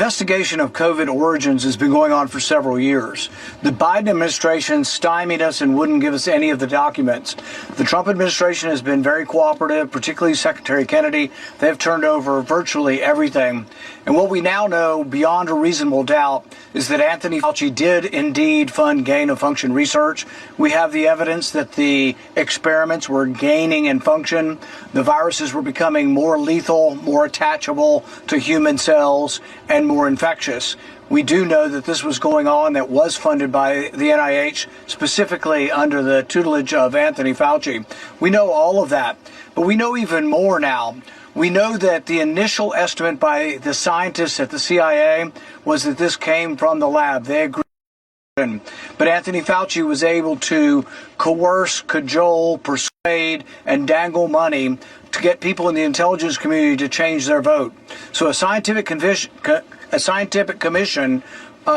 investigation of COVID origins has been going on for several years. The Biden administration stymied us and wouldn't give us any of the documents. The Trump administration has been very cooperative, particularly Secretary Kennedy. They've turned over virtually everything. And what we now know beyond a reasonable doubt is that Anthony Fauci did indeed fund gain-of-function research. We have the evidence that the experiments were gaining in function. The viruses were becoming more lethal, more attachable to human cells, and more infectious. We do know that this was going on, that was funded by the NIH, specifically under the tutelage of Anthony Fauci. We know all of that, but we know even more now. We know that the initial estimate by the scientists at the CIA was that this came from the lab. They agreed. But Anthony Fauci was able to coerce, cajole, persuade, and dangle money to get people in the intelligence community to change their vote. So a scientific commission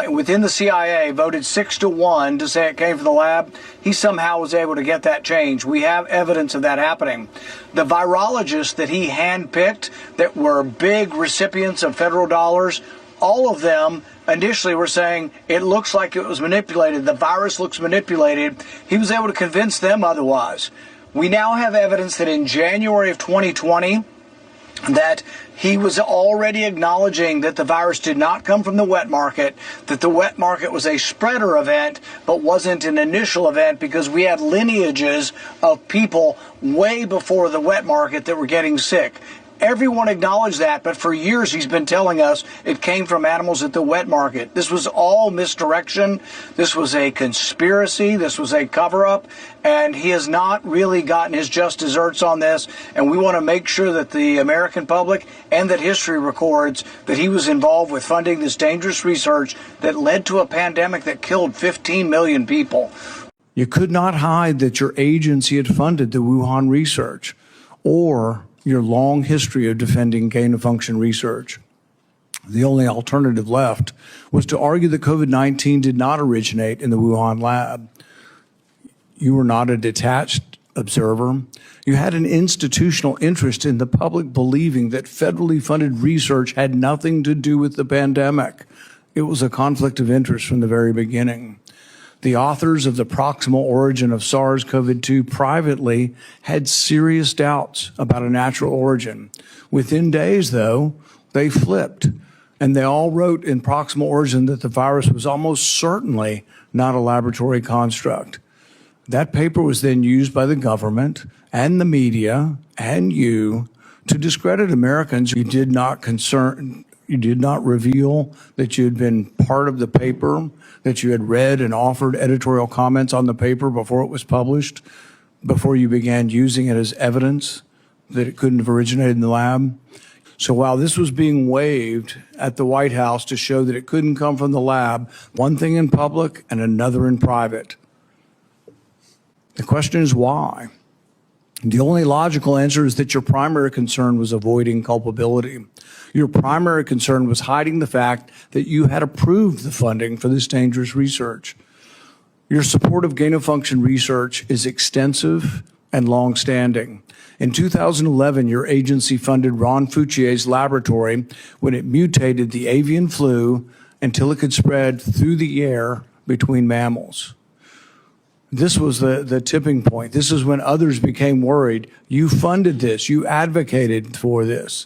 within the CIA voted 6-1 to say it came from the lab. He somehow was able to get that change. We have evidence of that happening. The virologists that he handpicked that were big recipients of federal dollars, all of them initially were saying it looks like it was manipulated. The virus looks manipulated. He was able to convince them otherwise. We now have evidence that in January of 2020, that he was already acknowledging that the virus did not come from the wet market, that the wet market was a spreader event, but wasn't an initial event because we had lineages of people way before the wet market that were getting sick. Everyone acknowledged that, but for years he's been telling us it came from animals at the wet market. This was all misdirection. This was a conspiracy. This was a cover-up, and he has not really gotten his just desserts on this, and we want to make sure that the American public and that history records that he was involved with funding this dangerous research that led to a pandemic that killed 15 million people. You could not hide that your agency had funded the Wuhan research or your long history of defending gain-of-function research. The only alternative left was to argue that COVID-19 did not originate in the Wuhan lab. You were not a detached observer. You had an institutional interest in the public believing that federally funded research had nothing to do with the pandemic. It was a conflict of interest from the very beginning. The authors of the proximal origin of SARS-CoV-2 privately had serious doubts about a natural origin. Within days, though, they flipped, and they all wrote in proximal origin that the virus was almost certainly not a laboratory construct. That paper was then used by the government and the media and you to discredit Americans. You did not reveal that you had been part of the paper, that you had read and offered editorial comments on the paper before it was published, before you began using it as evidence that it couldn't have originated in the lab. So while this was being waved at the White House to show that it couldn't come from the lab, one thing in public and another in private. The question is why? The only logical answer is that your primary concern was avoiding culpability. Your primary concern was hiding the fact that you had approved the funding for this dangerous research. Your support of gain-of-function research is extensive and long-standing. In 2011, your agency funded Ron Fauci's laboratory when it mutated the avian flu until it could spread through the air between mammals. This was the tipping point. This is when others became worried. You funded this. You advocated for this.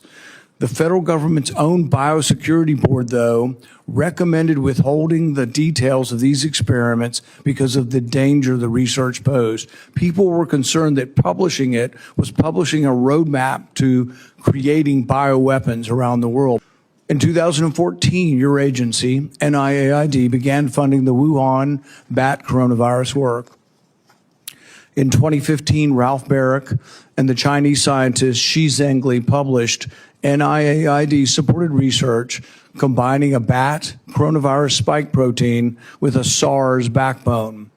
The federal government's own biosecurity board, though, recommended withholding the details of these experiments because of the danger the research posed. People were concerned that publishing it was publishing a roadmap to creating bioweapons around the world. In 2014, your agency, NIAID, began funding the Wuhan bat coronavirus work. In 2015, Ralph Barrick and the Chinese scientist Shi Zhengli published NIAID-supported research combining a bat coronavirus spike protein with a SARS backbone.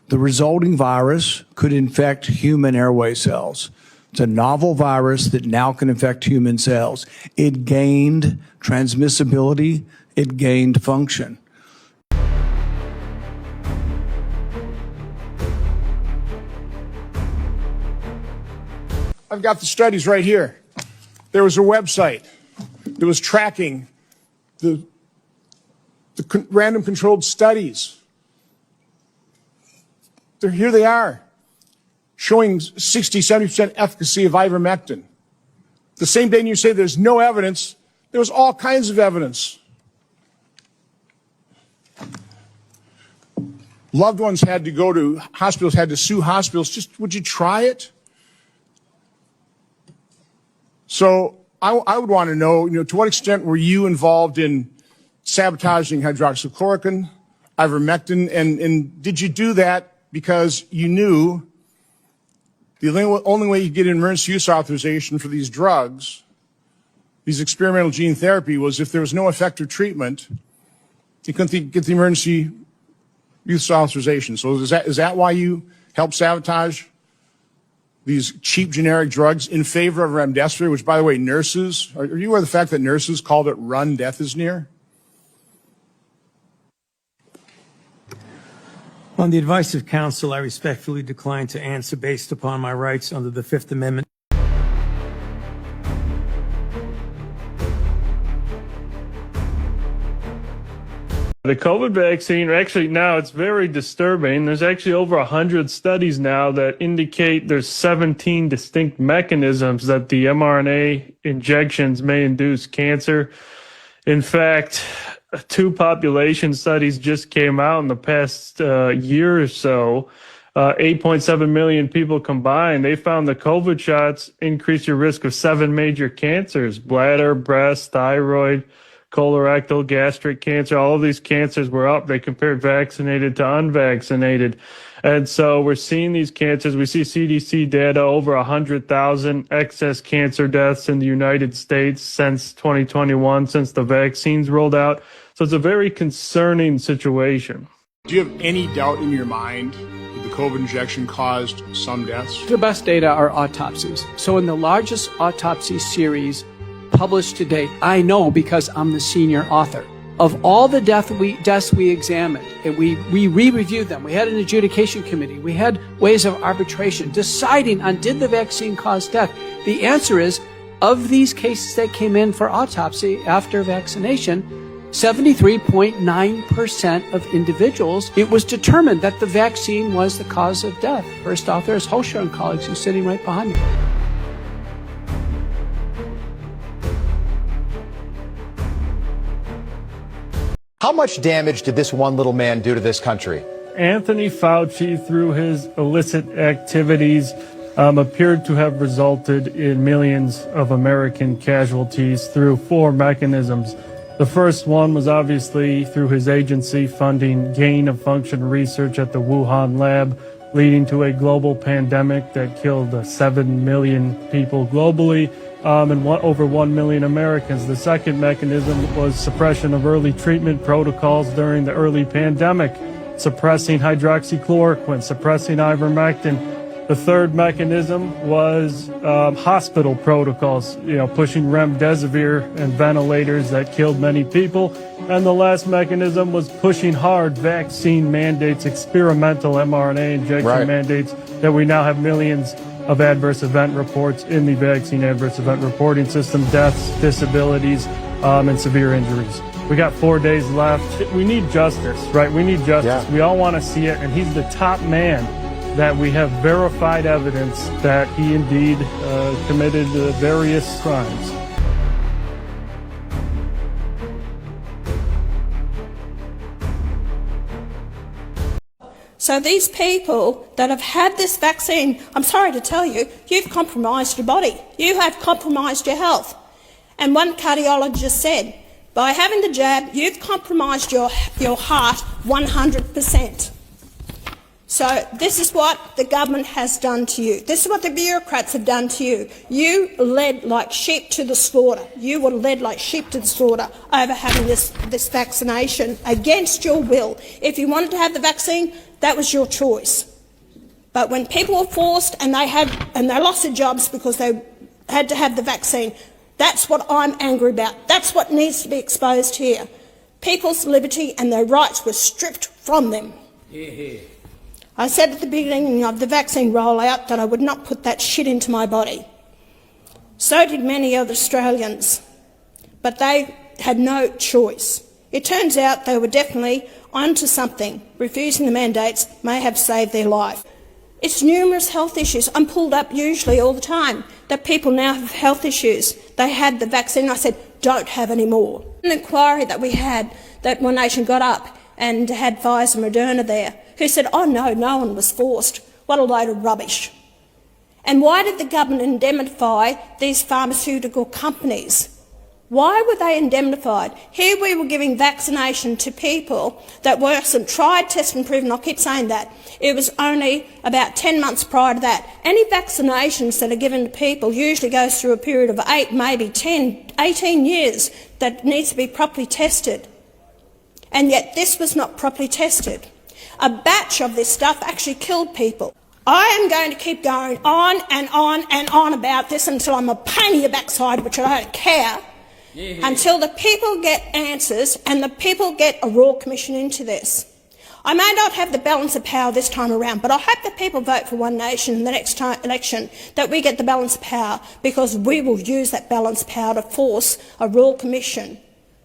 The resulting virus could infect human airway cells. It's a novel virus that now can infect human cells. It gained transmissibility. It gained function. I've got the studies right here. There was a website that was tracking the the random controlled studies. Here they are, showing 60, 70% efficacy of ivermectin. The same day you say there's no evidence, there was all kinds of evidence. Loved ones had to go to hospitals, had to sue hospitals. Just, would you try it? So I would want to know, to what extent were you involved in sabotaging hydroxychloroquine, ivermectin, and did you do that because you knew the only way you get an emergency use authorization for these drugs, these experimental gene therapy, was if there was no effective treatment, you couldn't get the emergency use authorization. So is that why you helped sabotage these cheap generic drugs in favor of remdesivir, which, by the way, nurses, are you aware of the fact that nurses called it "run, death is near"? On the advice of counsel, I respectfully decline to answer based upon my rights under the Fifth Amendment. The COVID vaccine, actually now it's very disturbing. There's actually over 100 studies now that indicate there's 17 distinct mechanisms that the mRNA injections may induce cancer. In fact, 2 population studies just came out in the past year or so. 8.7 million people combined. They found the COVID shots increase your risk of 7 major cancers: bladder, breast, thyroid, colorectal, gastric cancer. All of these cancers were up. They compared vaccinated to unvaccinated. And so we're seeing these cancers. We see CDC data, over 100,000 excess cancer deaths in the United States since 2021, since the vaccines rolled out. So it's a very concerning situation. Do you have any doubt in your mind that the COVID injection caused some deaths? The best data are autopsies. So in the largest autopsy series published to date, I know because I'm the senior author, of all the deaths we examined, and we re-reviewed them. We had an adjudication committee. We had ways of arbitration deciding on did the vaccine cause death. The answer is, of these cases that came in for autopsy after vaccination, 73.9% of individuals, it was determined that the vaccine was the cause of death. First author is Hosher and colleagues, who's sitting right behind me. How much damage did this one little man do to this country? Anthony Fauci, through his illicit activities, appeared to have resulted in millions of American casualties through 4 mechanisms. The first one was obviously through his agency funding gain-of-function research at the Wuhan lab, leading to a global pandemic that killed 7 million people globally. And over 1 million Americans. The second mechanism was suppression of early treatment protocols during the early pandemic, suppressing hydroxychloroquine, suppressing ivermectin. The third mechanism was hospital protocols, pushing remdesivir and ventilators that killed many people. And the last mechanism was pushing hard vaccine mandates, experimental mRNA injection mandates that we now have millions of adverse event reports in the vaccine adverse event reporting system: deaths, disabilities, and severe injuries. We got 4 days left. We need justice, right? We need justice. Yeah. We all want to see it, and he's the top man that we have verified evidence that he indeed committed various crimes. So these people that have had this vaccine, I'm sorry to tell you, you've compromised your body. You have compromised your health. And one cardiologist said, by having the jab, you've compromised your heart 100%. So this is what the government has done to you. This is what the bureaucrats have done to you. You led like sheep to the slaughter. You were led like sheep to the slaughter over having this vaccination against your will. If you wanted to have the vaccine, that was your choice. But when people were forced and they lost their jobs because they had to have the vaccine, that's what I'm angry about. That's what needs to be exposed here. People's liberty and their rights were stripped from them. I said at the beginning of the vaccine rollout that I would not put that shit into my body. So did many other Australians. But they had no choice. It turns out they were definitely onto something. Refusing the mandates may have saved their life. It's numerous health issues. I'm pulled up usually all the time that people now have health issues. They had the vaccine. I said, don't have any more. An inquiry that we had, that One Nation got up and had Pfizer and Moderna there, who said, oh no, no one was forced. What a load of rubbish. And why did the government indemnify these pharmaceutical companies? Why were they indemnified? Here we were giving vaccination to people that wasn't tried, tested and proven. I keep saying that. It was only about 10 months prior to that. Any vaccinations that are given to people usually goes through a period of 8, maybe 10, 18 years that needs to be properly tested. And yet this was not properly tested. A batch of this stuff actually killed people. I am going to keep going on and on and on about this until I'm a pain in your backside, which I don't care. Until the people get answers and the people get a Royal Commission into this. I may not have the balance of power this time around, but I hope that people vote for One Nation in the next election, that we get the balance of power, because we will use that balance of power to force a Royal Commission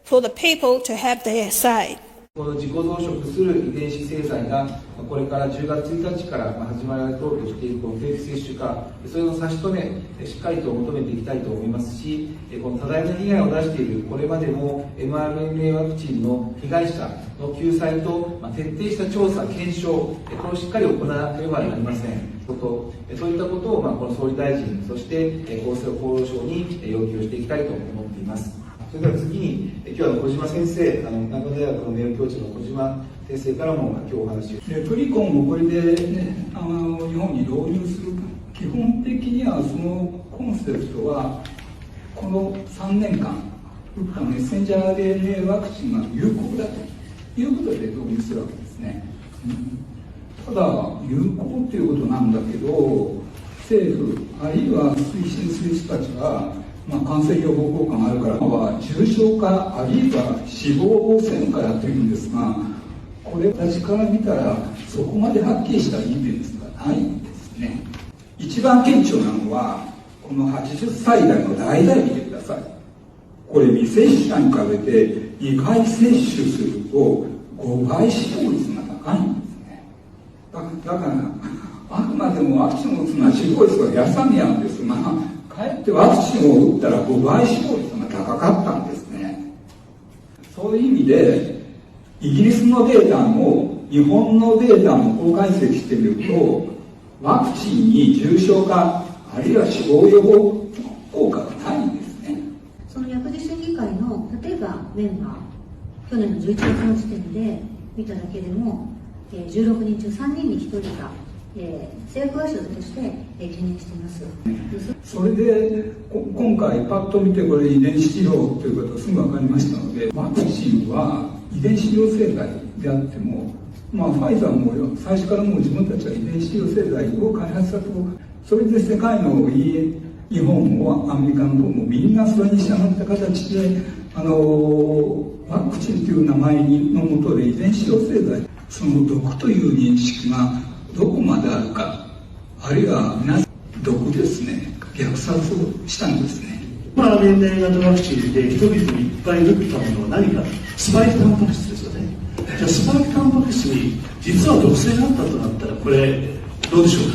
for the people to have their say. この自己増殖する遺伝子製剤がこれから10月1日から始まろうとしているこの定期接種化、それの差し止め、しっかりと求めていきたいと思いますし、この多大な被害を出しているこれまでも mRNA ワクチンの被害者の救済と徹底した調査、検証、これをしっかり行わなければなりません。そういったことをこの総理大臣、そして厚生労働省に要求していきたいと思っています。それでは次に、今日は小島先生、名古屋大学の名誉教授の小島先生からも今日お話を。プリコンをこれで、ね、日本に導入する、基本的にはそのコンセプトは、この3年間、打ったメッセンジャー RNA ワクチンが有効だということで導入するわけですね。ただ、有効ということなんだけど、政府、あるいは推進する人たちは、感染予防効果があるから、重症化あるいは死亡を防ぐからというんですが、これたちから見たらそこまではっきりしたエビデンスがないんですね。一番顕著なのはこの80歳代の代々見てください。これ未接種者に比べて2回接種すると5倍死亡率が高いんですね。だからあくまでもワクチンを打つのは死亡率がやさみなんですが、かえってワクチンを打ったら5倍死亡率が高かったんですね。そういう意味でイギリスのデータも日本のデータもこう解析してみると、ワクチンに重症化あるいは死亡予防効果がないんですね。その薬事審議会の例えばメンバー、去年の11月の時点で見ただけでも16人中3人に1人が製薬会社として懸念しています。それで今回パッと見てこれ遺伝子治療ということがすぐ分かりましたので、ワクチンは遺伝子療製剤であっても、ファイザーも最初からもう自分たちは遺伝子療製剤を開発したと、それで世界の日本もアメリカの方もみんなそれに従った形でワクチンという名前のもとで遺伝子療製剤、その毒という認識がどこまであるか、あるいは皆さん毒ですね、虐殺をしたんですね。年齢型ワクチンで人々にいっぱい打ったものは何か、スパイクタンパク質ですよね。じゃあスパイクタンパク質に実は毒性があったとなったらこれどうでしょう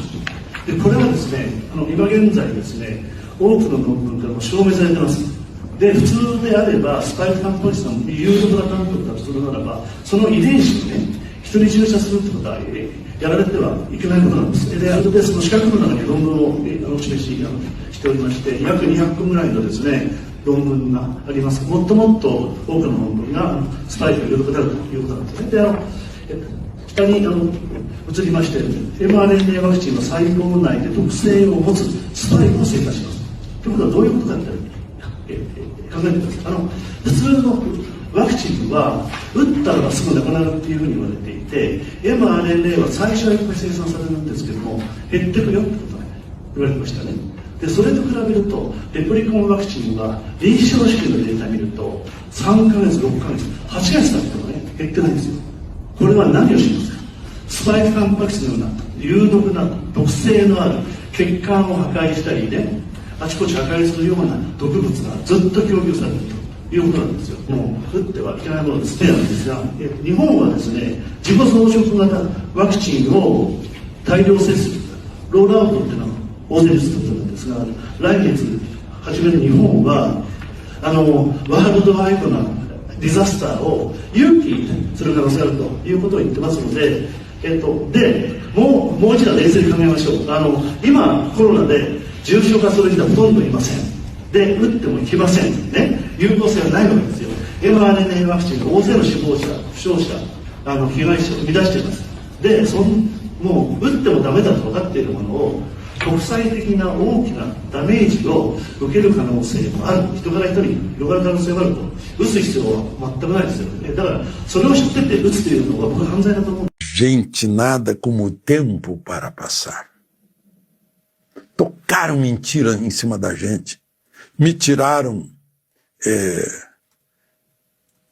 か。でこれはですね、今現在ですね、多くの論文からも証明されてます。で普通であればスパイクタンパク質の有毒なタンパクだとするならば、その遺伝子をね人に注射するってことはやられてはいけないことなんです。でその四角の中に論文をお示ししておりまして、約200分ぐらいのですね論文があります。もっともっと多くの論文がスパイクが有毒であるということなんですね。で下に移りまして、mRNA ワクチンの細胞内で毒性を持つスパイクを生化します。ということはどういうことかって考えてください。普通のワクチンは打ったらばすぐなくなるっていうふうに言われていて、 mRNA は最初はいっぱい生産されるんですけども減ってくよってことが言われてましたね。でそれと比べるとレプリコンワクチンは臨床試験のデータを見ると3ヶ月6ヶ月8ヶ月経ってもね減ってないんですよ。これは何をしますか。スパイクタンパク質のような有毒な毒性のある血管を破壊したりね、あちこち破壊するような毒物がずっと供給されるということなんですよ。もう打ってはいけないものですねなんですが、日本はですね、自己増殖型ワクチンを大量接種、ロールアウトっていうのは大勢で作ってるんですが、来月初めに日本はワールドワイドなディザスターを勇気する可能性があるということを言ってますので、でもう一度冷静に考えましょう。今コロナで重症化する人はほとんどいません。で打ってもいけませんね。有効性はないわけですよ。mRNA ワクチンが大勢の死亡者、負傷者、被害者を生み出しています。でもう打ってもダメだと分かっているものを国際的な大きなダメージを受ける可能性もある。人から人に広がる可能性もあると。打つ必要は全くないですよね。だからそれを知ってて打つというのは僕は犯罪だと思う。Gente, nada como o tempo para passar. Tocaram mentira em cima da gente. Me tiraram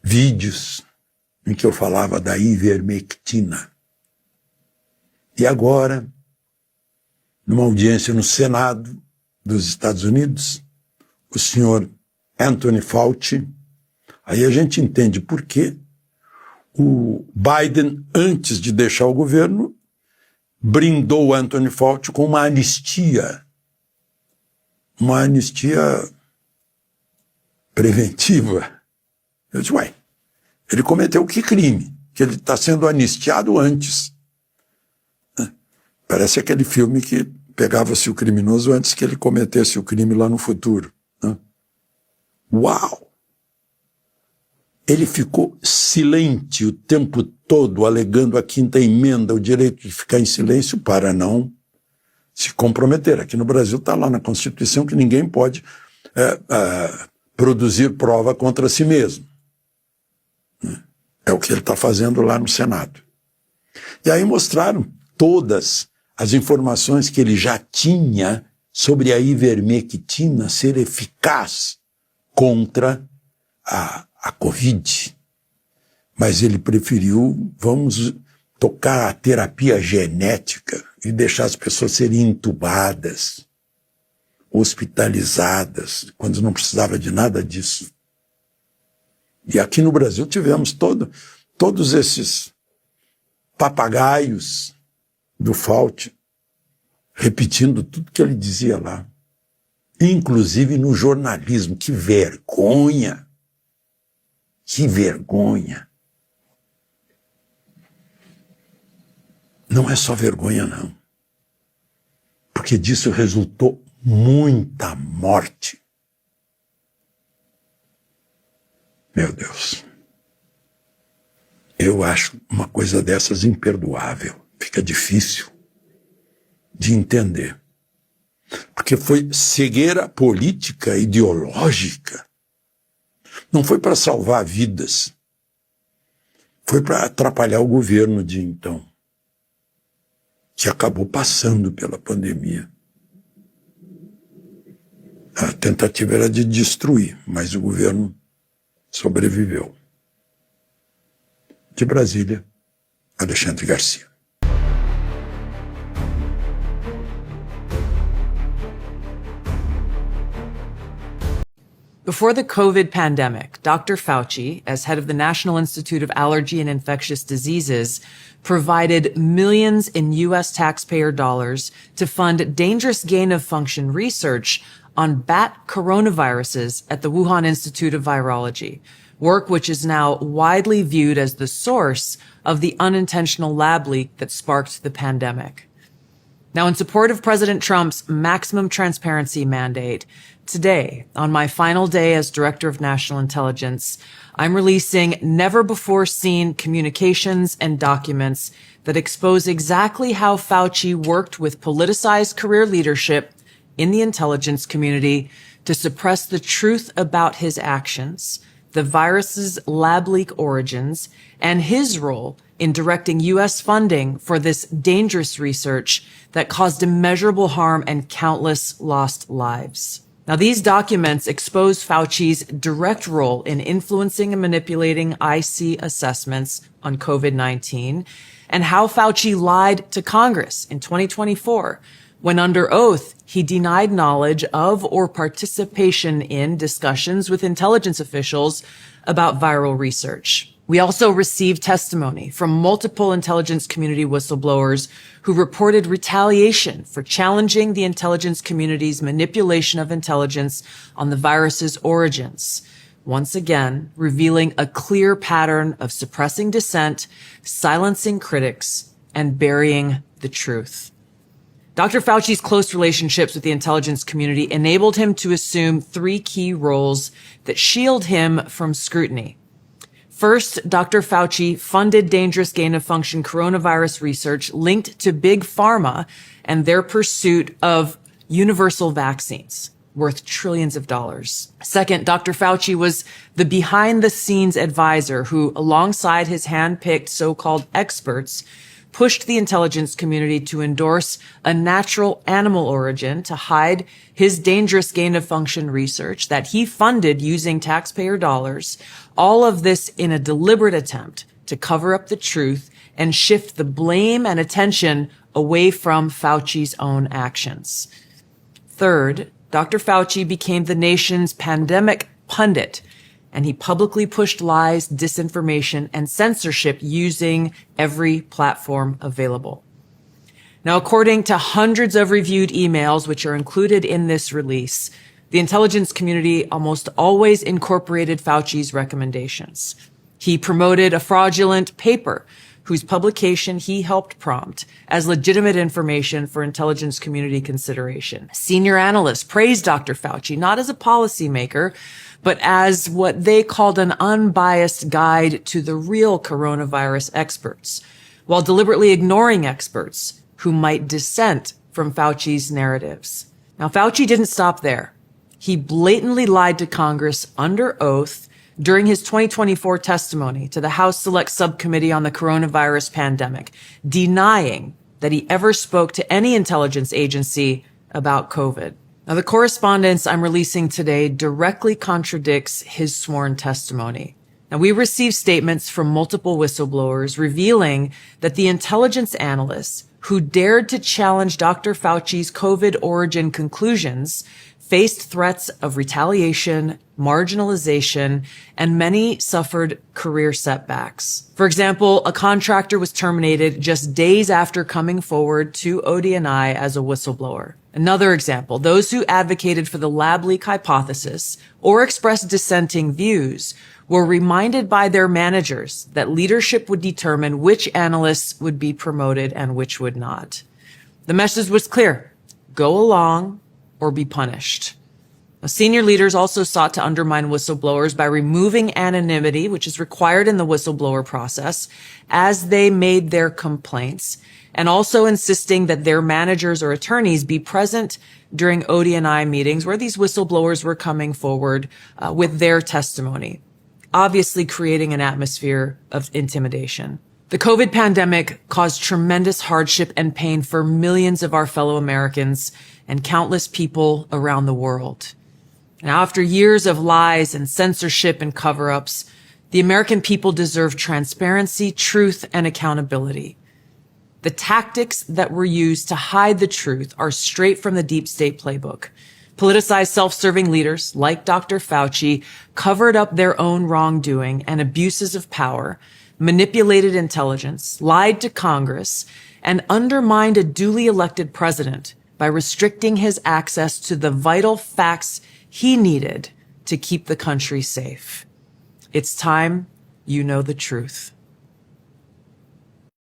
vídeos em que eu falava da ivermectina. E agora, numa audiência no Senado dos Estados Unidos, o senhor Anthony Fauci, aí a gente entende por que o Biden, antes de deixar o governo, brindou o Anthony Fauci com uma anistia preventiva. Eu disse, ué, ele cometeu que crime? Que ele está sendo anistiado antes. Parece aquele filme que pegava-se o criminoso antes que ele cometesse o crime lá no futuro. Uau! Ele ficou silente o tempo todo, alegando a quinta emenda, o direito de ficar em silêncio para não se comprometer. Aqui no Brasil está lá na Constituição que ninguém pode produzir prova contra si mesmo. É o que ele está fazendo lá no Senado. E aí mostraram todas as informações que ele já tinha sobre a ivermectina ser eficaz contra a Covid. Mas ele preferiu, vamos tocar a terapia genética e deixar as pessoas serem entubadas, hospitalizadas, quando não precisava de nada disso. E aqui no Brasil tivemos todos esses papagaios do Fauci repetindo tudo que ele dizia lá. Inclusive no jornalismo. Que vergonha! Que vergonha! Não é só vergonha, não. Porque disso resultou muita morte. Meu Deus. Eu acho uma coisa dessas imperdoável. Fica difícil de entender. Porque foi cegueira política, ideológica. Não foi para salvar vidas. Foi para atrapalhar o governo de então, que acabou passando pela pandemia. A tentativa era de destruir, mas o governo sobreviveu. De Brasília, Alexandre Garcia. Before the COVID pandemic, Dr. Fauci, as head of the National Institute of Allergy and Infectious Diseases, provided millions in U.S. taxpayer dollars to fund dangerous gain-of-function research on bat coronaviruses at the Wuhan Institute of Virology, work which is now widely viewed as the source of the unintentional lab leak that sparked the pandemic. Now, in support of President Trump's maximum transparency mandate, today, on my final day as Director of National Intelligence, I'm releasing never-before-seen communications and documents that expose exactly how Fauci worked with politicized career leadership in the intelligence community to suppress the truth about his actions, the virus's lab leak origins, and his role in directing U.S. funding for this dangerous research that caused immeasurable harm and countless lost lives. Now, these documents expose Fauci's direct role in influencing and manipulating IC assessments on COVID-19 and how Fauci lied to Congress in 2024 When under oath, he denied knowledge of or participation in discussions with intelligence officials about viral research. We also received testimony from multiple intelligence community whistleblowers who reported retaliation for challenging the intelligence community's manipulation of intelligence on the virus's origins, once again revealing a clear pattern of suppressing dissent, silencing critics, and burying the truth. Dr. Fauci's close relationships with the intelligence community enabled him to assume three key roles that shield him from scrutiny. First, Dr. Fauci funded dangerous gain-of-function coronavirus research linked to big pharma and their pursuit of universal vaccines worth trillions of dollars. Second, Dr. Fauci was the behind-the-scenes advisor who, alongside his hand-picked so-called experts, pushed the intelligence community to endorse a natural animal origin to hide his dangerous gain-of-function research that he funded using taxpayer dollars, all of this in a deliberate attempt to cover up the truth and shift the blame and attention away from Fauci's own actions. Third, Dr. Fauci became the nation's pandemic pundit, and he publicly pushed lies, disinformation, and censorship using every platform available. Now, according to hundreds of reviewed emails, which are included in this release, the intelligence community almost always incorporated Fauci's recommendations. He promoted a fraudulent paper whose publication he helped prompt as legitimate information for intelligence community consideration. Senior analysts praised Dr. Fauci not as a policymaker, but as what they called an unbiased guide to the real coronavirus experts, while deliberately ignoring experts who might dissent from Fauci's narratives. Now, Fauci didn't stop there. He blatantly lied to Congress under oath during his 2024 testimony to the House Select Subcommittee on the Coronavirus Pandemic, denying that he ever spoke to any intelligence agency about COVID. Now, the correspondence I'm releasing today directly contradicts his sworn testimony. Now, we received statements from multiple whistleblowers revealing that the intelligence analysts who dared to challenge Dr. Fauci's COVID origin conclusions faced threats of retaliation, marginalization, and many suffered career setbacks. For example, a contractor was terminated just days after coming forward to ODNI as a whistleblower. Another example, those who advocated for the lab leak hypothesis or expressed dissenting views were reminded by their managers that leadership would determine which analysts would be promoted and which would not. The message was clear: go along or be punished. Senior leaders also sought to undermine whistleblowers by removing anonymity, which is required in the whistleblower process, as they made their complaints, and also insisting that their managers or attorneys be present during ODNI meetings where these whistleblowers were coming forward with their testimony, obviously creating an atmosphere of intimidation. The COVID pandemic caused tremendous hardship and pain for millions of our fellow Americans and countless people around the world. Now, after years of lies and censorship and cover-ups, the American people deserve transparency, truth, and accountability. The tactics that were used to hide the truth are straight from the deep state playbook. Politicized self-serving leaders like Dr. Fauci covered up their own wrongdoing and abuses of power, manipulated intelligence, lied to Congress, and undermined a duly elected president by restricting his access to the vital facts he needed to keep the country safe. It's time you know the truth.